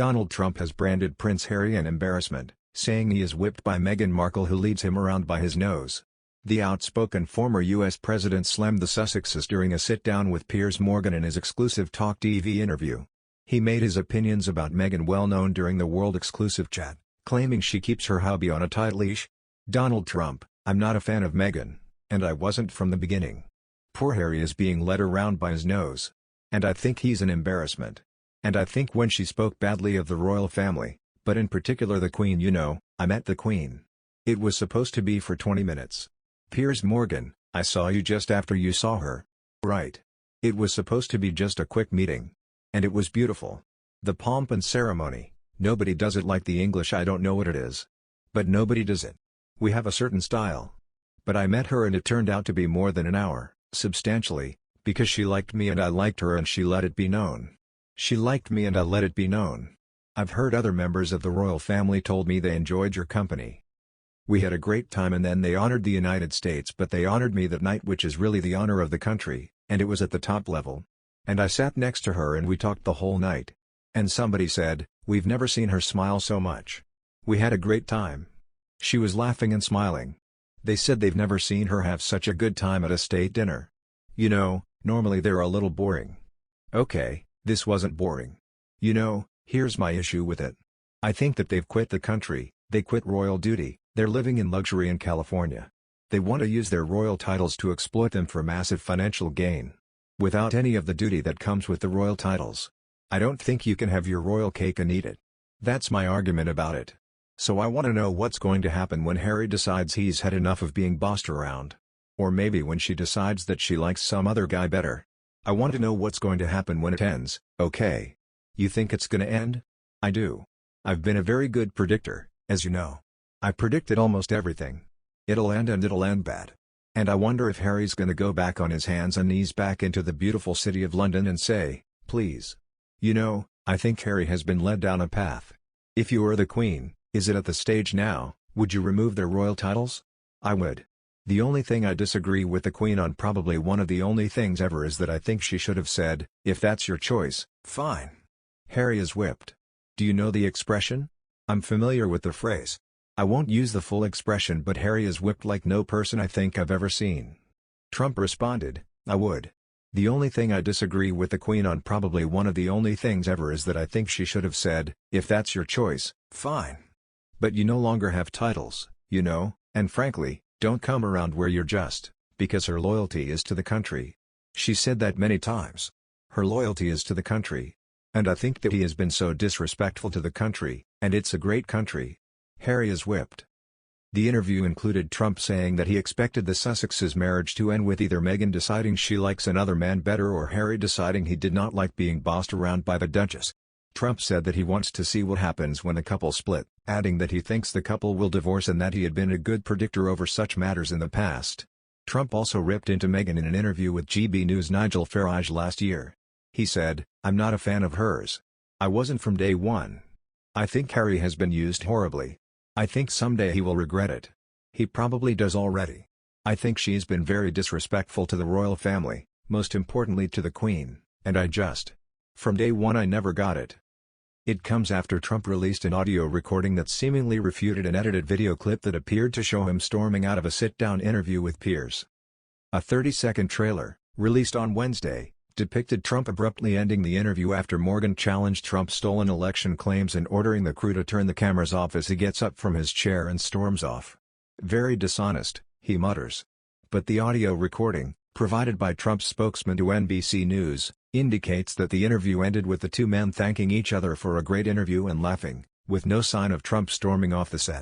Donald Trump has branded Prince Harry an embarrassment, saying he is whipped by Meghan Markle who leads him around by his nose. The outspoken former U.S. president slammed the Sussexes during a sit-down with Piers Morgan in his exclusive TalkTV interview. He made his opinions about Meghan well known during the world-exclusive chat, claiming she keeps her hubby on a tight leash. Donald Trump: I'm not a fan of Meghan, and I wasn't from the beginning. Poor Harry is being led around by his nose. And I think he's an embarrassment. And I think when she spoke badly of the royal family, but in particular the Queen, I met the Queen. It was supposed to be for 20 minutes. Piers Morgan: I saw you just after you saw her. Right. It was supposed to be just a quick meeting. And it was beautiful. The pomp and ceremony, nobody does it like the English. I don't know what it is. But nobody does it. We have a certain style. But I met her and it turned out to be more than an hour, substantially, because she liked me and I liked her and she let it be known. She liked me and I let it be known. I've heard other members of the royal family told me they enjoyed your company. We had a great time and then they honored the United States, but they honored me that night, which is really the honor of the country, and it was at the top level. And I sat next to her and we talked the whole night. And somebody said, we've never seen her smile so much. We had a great time. She was laughing and smiling. They said they've never seen her have such a good time at a state dinner. Normally they're a little boring. Okay, this wasn't boring. Here's my issue with it. I think that they've quit the country, they quit royal duty, they're living in luxury in California. They want to use their royal titles to exploit them for massive financial gain. Without any of the duty that comes with the royal titles. I don't think you can have your royal cake and eat it. That's my argument about it. So I want to know what's going to happen when Harry decides he's had enough of being bossed around. Or maybe when she decides that she likes some other guy better. I want to know what's going to happen when it ends. Okay. You think it's gonna end? I do. I've been a very good predictor, as you know. I predicted almost everything. It'll end and it'll end bad. And I wonder if Harry's gonna go back on his hands and knees back into the beautiful city of London and say, please. I think Harry has been led down a path. If you were the Queen, is it at the stage now, would you remove their royal titles? I would. The only thing I disagree with the Queen on, probably one of the only things ever, is that I think she should have said, if that's your choice, fine. Harry is whipped. Do you know the expression? I'm familiar with the phrase. I won't use the full expression, but Harry is whipped like no person I think I've ever seen. Trump responded, I would. The only thing I disagree with the Queen on, probably one of the only things ever, is that I think she should have said, if that's your choice, fine. But you no longer have titles, and frankly, don't come around where you're just, because her loyalty is to the country. She said that many times. Her loyalty is to the country. And I think that he has been so disrespectful to the country, and it's a great country. Harry is whipped. The interview included Trump saying that he expected the Sussexes' marriage to end with either Meghan deciding she likes another man better or Harry deciding he did not like being bossed around by the Duchess. Trump said that he wants to see what happens when the couple split, adding that he thinks the couple will divorce and that he had been a good predictor over such matters in the past. Trump also ripped into Meghan in an interview with GB News' Nigel Farage last year. He said, I'm not a fan of hers. I wasn't from day one. I think Harry has been used horribly. I think someday he will regret it. He probably does already. I think she's been very disrespectful to the royal family, most importantly to the Queen, and from day one I never got it. It comes after Trump released an audio recording that seemingly refuted an edited video clip that appeared to show him storming out of a sit-down interview with Piers. A 30-second trailer, released on Wednesday, depicted Trump abruptly ending the interview after Morgan challenged Trump's stolen election claims and ordering the crew to turn the cameras off as he gets up from his chair and storms off. Very dishonest, he mutters. But the audio recording, provided by Trump's spokesman to NBC News, indicates that the interview ended with the two men thanking each other for a great interview and laughing, with no sign of Trump storming off the set.